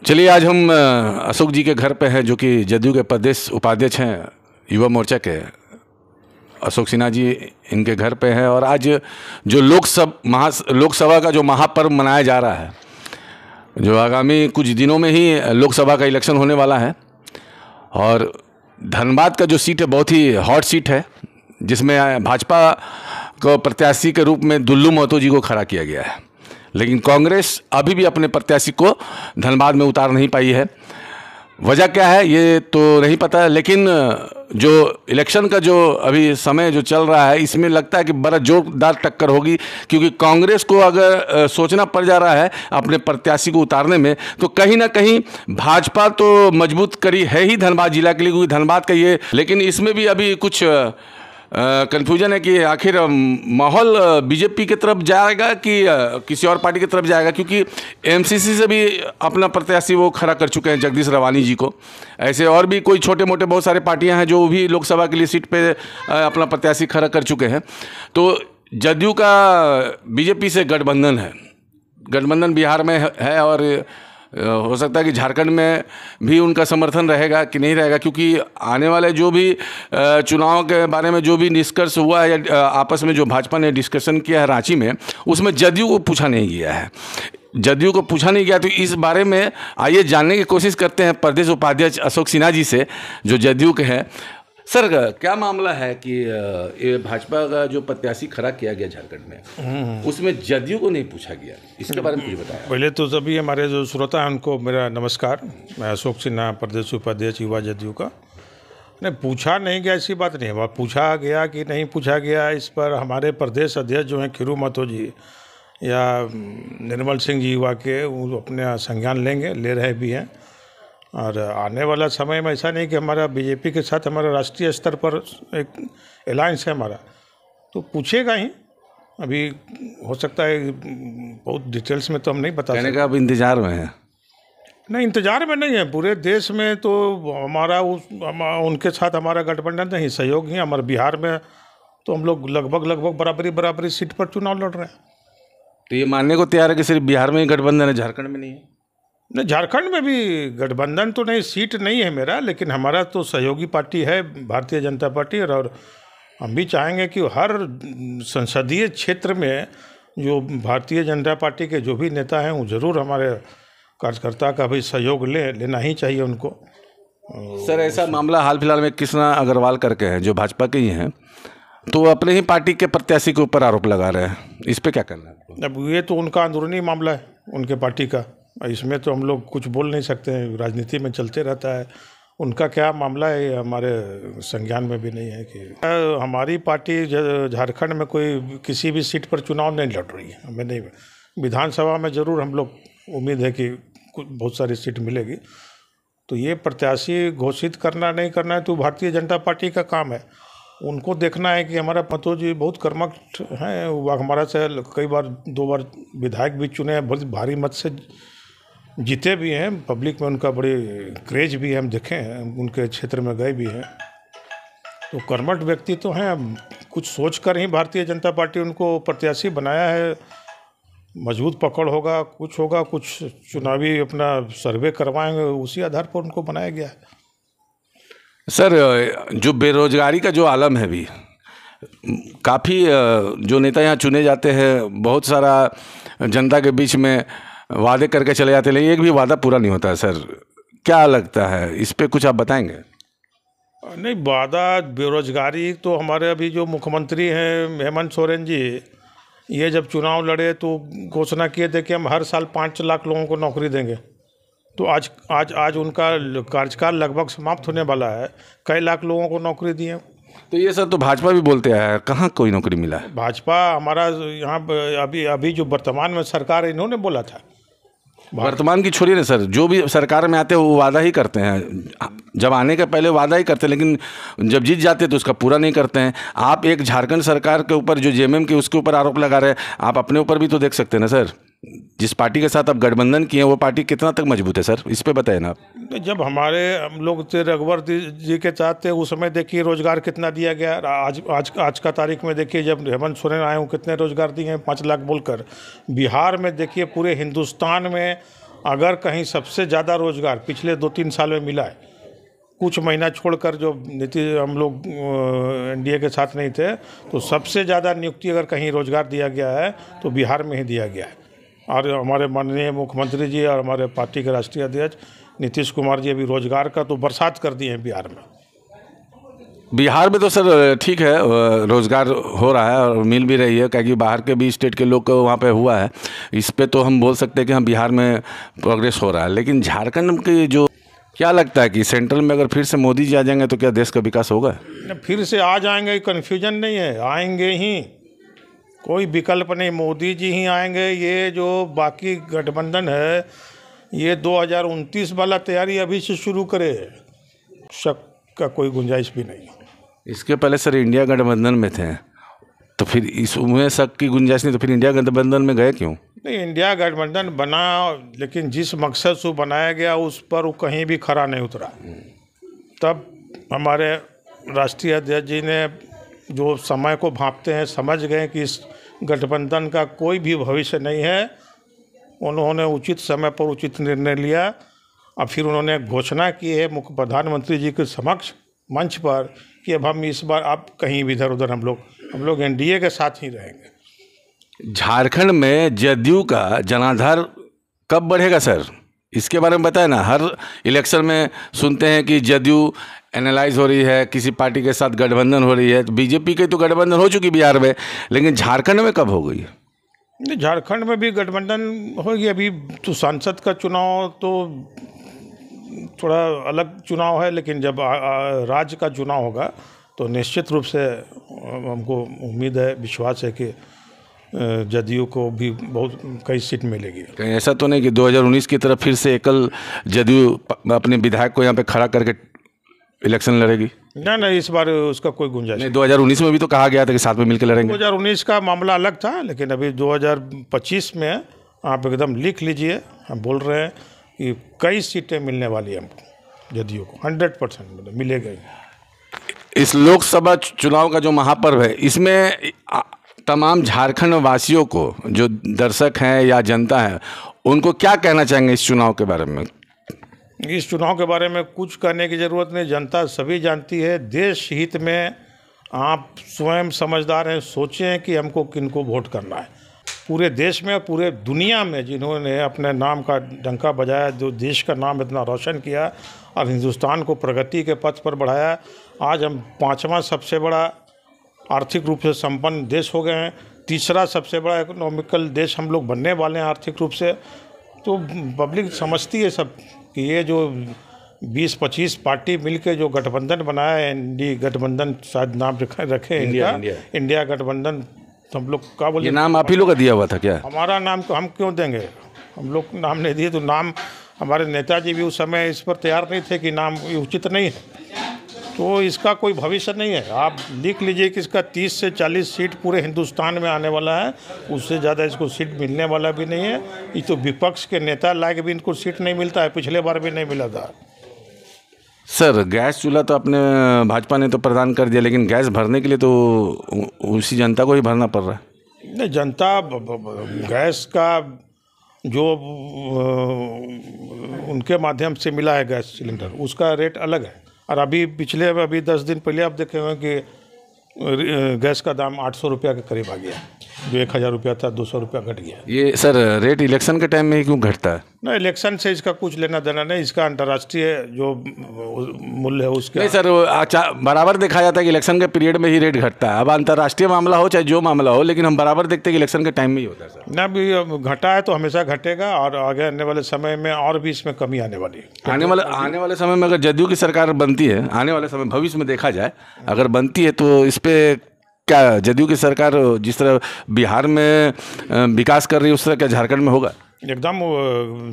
चलिए आज हम अशोक जी के घर पे हैं, जो कि जदयू के प्रदेश उपाध्यक्ष हैं युवा मोर्चा के अशोक सिन्हा जी। इनके घर पे हैं और आज जो लोकसभा का जो महापर्व मनाया जा रहा है, जो आगामी कुछ दिनों में ही लोकसभा का इलेक्शन होने वाला है और धनबाद का जो सीट है बहुत ही हॉट सीट है, जिसमें भाजपा को प्रत्याशी के रूप में दुल्लू महतो जी को खड़ा किया गया है। लेकिन कांग्रेस अभी भी अपने प्रत्याशी को धनबाद में उतार नहीं पाई है। वजह क्या है ये तो नहीं पता, लेकिन जो इलेक्शन का जो अभी समय जो चल रहा है, इसमें लगता है कि बड़ा जोरदार टक्कर होगी, क्योंकि कांग्रेस को अगर सोचना पड़ जा रहा है अपने प्रत्याशी को उतारने में, तो कहीं ना कहीं भाजपा तो मजबूत करी है ही धनबाद जिला के लिए, क्योंकि धनबाद का ये, लेकिन इसमें भी अभी कुछ कन्फ्यूजन है कि आखिर माहौल बीजेपी की तरफ जाएगा कि किसी और पार्टी की तरफ जाएगा, क्योंकि एमसीसी से भी अपना प्रत्याशी वो खड़ा कर चुके हैं जगदीश रवानी जी को। ऐसे और भी कोई छोटे मोटे बहुत सारे पार्टियां हैं जो भी लोकसभा के लिए सीट पे अपना प्रत्याशी खड़ा कर चुके हैं। तो जदयू का बीजेपी से गठबंधन है, गठबंधन बिहार में है और हो सकता है कि झारखंड में भी उनका समर्थन रहेगा कि नहीं रहेगा, क्योंकि आने वाले जो भी चुनाव के बारे में जो भी निष्कर्ष हुआ है या आपस में जो भाजपा ने डिस्कशन किया है रांची में, उसमें जदयू को पूछा नहीं गया है। जदयू को पूछा नहीं गया, तो इस बारे में आइए जानने की कोशिश करते हैं प्रदेश उपाध्यक्ष अशोक सिन्हा जी से, जो जदयू के हैं। सर, क्या मामला है कि ये भाजपा का जो प्रत्याशी खड़ा किया गया झारखंड में, उसमें जदयू को नहीं पूछा गया, इसके बारे में कुछ बताया? पहले तो सभी हमारे जो श्रोता हैं उनको मेरा नमस्कार। मैं अशोक सिन्हा, प्रदेश उपाध्यक्ष युवा जदयू का। नहीं, पूछा नहीं गया ऐसी बात नहीं है। पूछा गया कि नहीं पूछा गया, इस पर हमारे प्रदेश अध्यक्ष जो हैं खीरू महतो जी या निर्मल सिंह जी युवा के, वो अपने संज्ञान लेंगे, ले रहे भी हैं। और आने वाला समय में ऐसा नहीं कि हमारा बीजेपी के साथ हमारा राष्ट्रीय स्तर पर एक अलायंस है हमारा, तो पूछेगा ही। अभी हो सकता है बहुत डिटेल्स में तो हम नहीं बता सकते। अब इंतजार में है? नहीं, इंतजार में नहीं है। पूरे देश में तो हमारा उनके साथ हमारा गठबंधन नहीं, सहयोग ही। हमारे बिहार में तो हम लोग लगभग बराबरी सीट पर चुनाव लड़ रहे हैं। तो ये मानने को तैयार है कि सिर्फ बिहार में ही गठबंधन है, झारखंड में नहीं है? नहीं, झारखंड में भी गठबंधन तो नहीं, सीट नहीं है मेरा, लेकिन हमारा तो सहयोगी पार्टी है भारतीय जनता पार्टी। और हम भी चाहेंगे कि हर संसदीय क्षेत्र में जो भारतीय जनता पार्टी के जो भी नेता हैं वो ज़रूर हमारे कार्यकर्ता का भी सहयोग लेना ही चाहिए उनको। सर, ऐसा मामला हाल फिलहाल में कृष्णा अग्रवाल करके हैं, जो भाजपा के ही हैं, तो अपने ही पार्टी के प्रत्याशी के ऊपर आरोप लगा रहे हैं। इस पर क्या करना है? अब ये तो उनका अंदरूनी मामला है, उनके पार्टी का। इसमें तो हम लोग कुछ बोल नहीं सकते हैं, राजनीति में चलते रहता है। उनका क्या मामला है हमारे संज्ञान में भी नहीं है। कि हमारी पार्टी झारखंड में कोई किसी भी सीट पर चुनाव नहीं लड़ रही है। हमें नहीं, विधानसभा में ज़रूर हम लोग उम्मीद है कि बहुत सारी सीट मिलेगी। तो ये प्रत्याशी घोषित करना नहीं करना है तो भारतीय जनता पार्टी का काम है। उनको देखना है कि हमारा महतो जी बहुत कर्मठ हैं। वो हमारा से कई बार 2 बार विधायक भी चुने हैं, बहुत भारी मत से जीते भी हैं। पब्लिक में उनका बड़ी क्रेज भी है, हम देखे हैं, उनके क्षेत्र में गए भी हैं। तो कर्मठ व्यक्ति तो हैं। कुछ सोच कर ही भारतीय जनता पार्टी उनको प्रत्याशी बनाया है। मजबूत पकड़ होगा, कुछ चुनावी अपना सर्वे करवाएंगे, उसी आधार पर उनको बनाया गया है। सर, जो बेरोजगारी का जो आलम है अभी, काफ़ी जो नेता यहाँ चुने जाते हैं, बहुत सारा जनता के बीच में वादे करके चले जाते हैं, लेकिन एक भी वादा पूरा नहीं होता है। सर, क्या लगता है इस पे कुछ आप बताएंगे? नहीं, वादा बेरोजगारी तो हमारे अभी जो मुख्यमंत्री हैं हेमंत सोरेन जी, ये जब चुनाव लड़े तो घोषणा किए थे कि हम हर साल 5 लाख लोगों को नौकरी देंगे। तो आज उनका कार्यकाल लगभग समाप्त होने वाला है, कई लाख लोगों को नौकरी दी है। तो ये सर तो भाजपा भी बोलते हैं, कहाँ कोई नौकरी मिला है? भाजपा हमारा यहाँ अभी जो वर्तमान में सरकार है, इन्होंने बोला था। वर्तमान की छोड़िए ना सर, जो भी सरकार में आते हैं वो वादा ही करते हैं। जब आने के पहले वादा ही करते हैं, लेकिन जब जीत जाते हैं तो उसका पूरा नहीं करते हैं। आप एक झारखंड सरकार के ऊपर जो जेएमएम के उसके ऊपर आरोप लगा रहे हैं, आप अपने ऊपर भी तो देख सकते हैं ना सर। जिस पार्टी के साथ आप गठबंधन किए हैं वो पार्टी कितना तक मजबूत है सर, इस पे बताए ना आप। जब हम लोग थे रघुवर जी के साथ थे, उस समय देखिए रोजगार कितना दिया गया। आज का तारीख में देखिए जब हेमंत सोरेन आए हैं कितने रोजगार दिए हैं, 5 लाख बोलकर। बिहार में देखिए पूरे हिंदुस्तान में अगर कहीं सबसे ज़्यादा रोजगार पिछले 2-3 साल में मिला है, कुछ महीना छोड़कर जो हम लोग एनडीए के साथ नहीं थे, तो सबसे ज़्यादा नियुक्ति अगर कहीं रोजगार दिया गया है तो बिहार में ही दिया गया है। और हमारे माननीय मुख्यमंत्री जी और हमारे पार्टी के राष्ट्रीय अध्यक्ष नीतीश कुमार जी अभी रोजगार का तो बरसात कर दिए हैं बिहार में। बिहार में तो सर ठीक है, रोज़गार हो रहा है और मिल भी रही है, क्योंकि बाहर के भी स्टेट के लोग को वहाँ पे हुआ है। इस पे तो हम बोल सकते हैं कि हम बिहार में प्रोग्रेस हो रहा है। लेकिन झारखंड के जो क्या लगता है कि सेंट्रल में अगर फिर से मोदी जी आ जाएंगे तो क्या देश का विकास होगा? फिर से आ जाएंगे, कन्फ्यूजन नहीं है, आएंगे ही, कोई विकल्प नहीं, मोदी जी ही आएंगे। ये जो बाकी गठबंधन है ये 2029 वाला तैयारी अभी से शुरू करे, शक का कोई गुंजाइश भी नहीं। इसके पहले सर इंडिया गठबंधन में थे, तो फिर इसमें शक की गुंजाइश नहीं, तो फिर इंडिया गठबंधन में गए क्यों? नहीं, इंडिया गठबंधन बना, लेकिन जिस मकसद से बनाया गया उस पर वो कहीं भी खरा नहीं उतरा। तब हमारे राष्ट्रीय अध्यक्ष जी ने जो समय को भांपते हैं समझ गए कि इस गठबंधन का कोई भी भविष्य नहीं है। उन्होंने उचित समय पर उचित निर्णय लिया और फिर उन्होंने घोषणा की है मुख्य प्रधानमंत्री जी के समक्ष मंच पर कि अब हम इस बार आप कहीं भी इधर उधर हम लोग एनडीए के साथ ही रहेंगे। झारखंड में जदयू का जनाधार कब बढ़ेगा सर? इसके बारे में बताए ना। हर इलेक्शन में सुनते हैं कि जदयू एनालाइज हो रही है, किसी पार्टी के साथ गठबंधन हो रही है। तो बीजेपी के तो गठबंधन हो चुकी बिहार में, लेकिन झारखंड में कब हो गई? झारखंड में भी गठबंधन होगी। अभी तो सांसद का चुनाव तो थोड़ा अलग चुनाव है, लेकिन जब राज्य का चुनाव होगा तो निश्चित रूप से हमको उम्मीद है, विश्वास है कि जदयू को भी बहुत कई सीट मिलेगी। कहीं ऐसा तो नहीं कि 2019 की तरफ फिर से एकल जदयू अपने विधायक को यहाँ पे खड़ा करके इलेक्शन लड़ेगी? नहीं, इस बार उसका कोई गुंजाइश नहीं। 2019 में भी तो कहा गया था कि साथ में मिलकर लड़ेंगे। 2019 का मामला अलग था, लेकिन अभी 2025 में आप एकदम लिख लीजिए, हम बोल रहे हैं कि कई सीटें मिलने वाली हैं हमको, जदयू को 100% मिलेगा। इस लोकसभा चुनाव का जो महापर्व है, इसमें तमाम झारखंड वासियों को, जो दर्शक हैं या जनता है, उनको क्या कहना चाहेंगे इस चुनाव के बारे में? इस चुनाव के बारे में कुछ कहने की ज़रूरत नहीं, जनता सभी जानती है। देश हित में आप स्वयं समझदार हैं, सोचें कि हमको किनको वोट करना है। पूरे देश में, पूरे दुनिया में जिन्होंने अपने नाम का डंका बजाया, जो देश का नाम इतना रोशन किया और हिंदुस्तान को प्रगति के पथ पर बढ़ाया, आज हम 5वां सबसे बड़ा आर्थिक रूप से संपन्न देश हो गए हैं, 3रा सबसे बड़ा इकोनॉमिकल देश हम लोग बनने वाले हैं आर्थिक रूप से। तो पब्लिक समझती है सब कि ये जो 20-25 पार्टी मिलके जो गठबंधन बनाया है, एनडीए गठबंधन शायद नाम रखे इंडिया गठबंधन, तो हम लोग क्या बोले, ये नाम आप ही लोग का दिया हुआ था क्या? हमारा नाम हम क्यों देंगे? हम लोग नाम नहीं दिए, तो नाम हमारे नेताजी भी उस समय इस पर तैयार नहीं थे कि नाम उचित नहीं है, तो इसका कोई भविष्य नहीं है। आप लिख लीजिए कि इसका 30 से 40 सीट पूरे हिंदुस्तान में आने वाला है, उससे ज़्यादा इसको सीट मिलने वाला भी नहीं है। ये तो विपक्ष के नेता लायक भी इनको सीट नहीं मिलता है, पिछले बार भी नहीं मिला था। सर गैस चूल्हा तो अपने भाजपा ने तो प्रदान कर दिया, लेकिन गैस भरने के लिए तो उसी जनता को ही भरना पड़ रहा है। नहीं, जनता गैस का जो उनके माध्यम से मिला है गैस सिलेंडर, उसका रेट अलग है। और अभी 10 दिन पहले आप देखे होंगे कि गैस का दाम 800 रुपया के करीब आ गया, जो 1000 रुपया था 200 रुपया घट गया। ये सर रेट इलेक्शन के टाइम में ही क्यों घटता है? नहीं, इलेक्शन से इसका कुछ लेना देना नहीं, इसका अंतर्राष्ट्रीय जो मूल्य है उसके। नहीं सर, बराबर देखा जाता है कि इलेक्शन के पीरियड में ही रेट घटता है। अब अंतर्राष्ट्रीय मामला हो चाहे जो मामला हो, लेकिन हम बराबर देखते हैं कि इलेक्शन के टाइम में ही होता है सर। ना भी घटा है तो हमेशा घटेगा, और आगे आने वाले समय में और भी इसमें कमी आने वाली है। आने वाले समय में अगर जदयू की सरकार बनती है, आने वाले समय भविष्य में देखा जाए अगर बनती है, तो इस पे क्या जदयू की सरकार जिस तरह बिहार में विकास कर रही है, उस तरह क्या झारखंड में होगा? एकदम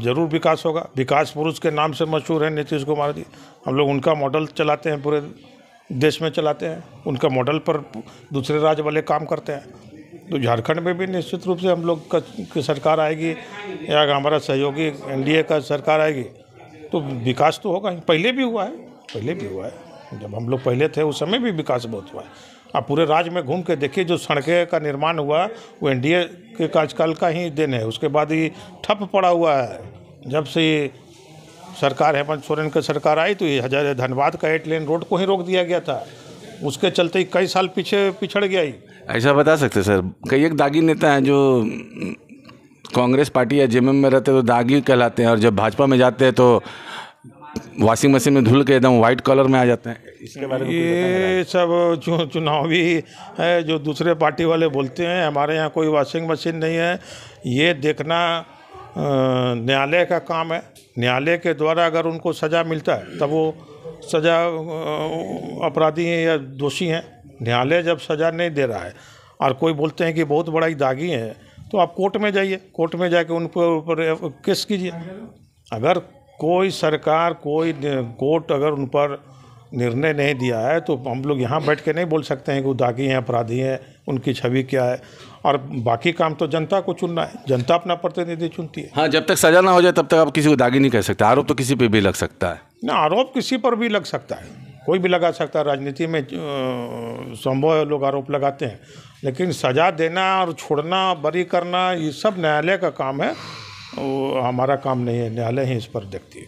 जरूर विकास होगा। विकास पुरुष के नाम से मशहूर है नीतीश कुमार जी। हम लोग उनका मॉडल चलाते हैं, पूरे देश में चलाते हैं, उनका मॉडल पर दूसरे राज्य वाले काम करते हैं। तो झारखंड में भी निश्चित रूप से हम लोग की सरकार आएगी, या हमारा सहयोगी एनडीए का सरकार आएगी, तो विकास तो होगा ही। पहले भी हुआ है, जब हम लोग पहले थे उस समय भी विकास बहुत हुआ है। आप पूरे राज्य में घूम के देखिए, जो सड़कें का निर्माण हुआ वो एनडीए के कार्यकाल का ही देन है, उसके बाद ही ठप पड़ा हुआ है। जब से ये सरकार हेमंत सोरेन की सरकार आई तो ये हजारे धनबाद का 8 लेन रोड को ही रोक दिया गया था। उसके चलते ही कई साल पीछे पिछड़ गया ही। ऐसा बता सकते सर, कई एक दागी नेता हैं जो कांग्रेस पार्टी या जेएमएम में रहते तो दागी कहलाते हैं और जब भाजपा में जाते हैं तो वॉशिंग मशीन में धुल के एकदम वाइट कलर में आ जाते हैं। इसके बारे में ये सब जो चुनावी है जो दूसरे पार्टी वाले बोलते हैं, हमारे यहाँ कोई वॉशिंग मशीन नहीं है। ये देखना न्यायालय का काम है। न्यायालय के द्वारा अगर उनको सज़ा मिलता है तब वो सज़ा अपराधी हैं या दोषी हैं। न्यायालय जब सज़ा नहीं दे रहा है और कोई बोलते हैं कि बहुत बड़ा ही दागी है तो आप कोर्ट में जाइए, कोर्ट में जाके उन पर ऊपर केस कीजिए। अगर कोई सरकार कोई कोर्ट अगर उन पर निर्णय नहीं दिया है तो हम लोग यहाँ बैठ के नहीं बोल सकते हैं कि वो दागी हैं, अपराधी हैं, उनकी छवि क्या है। और बाकी काम तो जनता को चुनना है, जनता अपना प्रतिनिधि चुनती है। हाँ, जब तक सजा ना हो जाए तब तक आप किसी को दागी नहीं कह सकते। आरोप तो किसी पे भी लग सकता है ना, आरोप किसी पर भी लग सकता है, कोई भी लगा सकता है। राजनीति में संभव है लोग आरोप लगाते हैं, लेकिन सजा देना और छोड़ना, बरी करना, ये सब न्यायालय का काम है। वो हमारा काम नहीं है, न्यायालय ही इस पर देखती है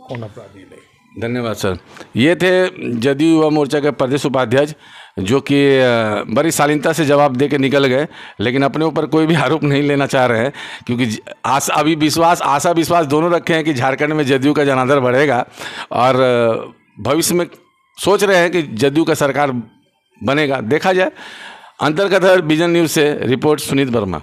कौन अपराधी नहीं। धन्यवाद सर। ये थे जदयू युवा मोर्चा के प्रदेश उपाध्यक्ष जो कि बड़ी शालीनता से जवाब दे के निकल गए, लेकिन अपने ऊपर कोई भी आरोप नहीं लेना चाह रहे हैं क्योंकि आशा विश्वास दोनों रखे हैं कि झारखंड में जदयू का जनाधार बढ़ेगा और भविष्य में सोच रहे हैं कि जदयू का सरकार बनेगा। देखा जाए। अंतर्कथा विजन न्यूज़ से रिपोर्ट सुनीत वर्मा।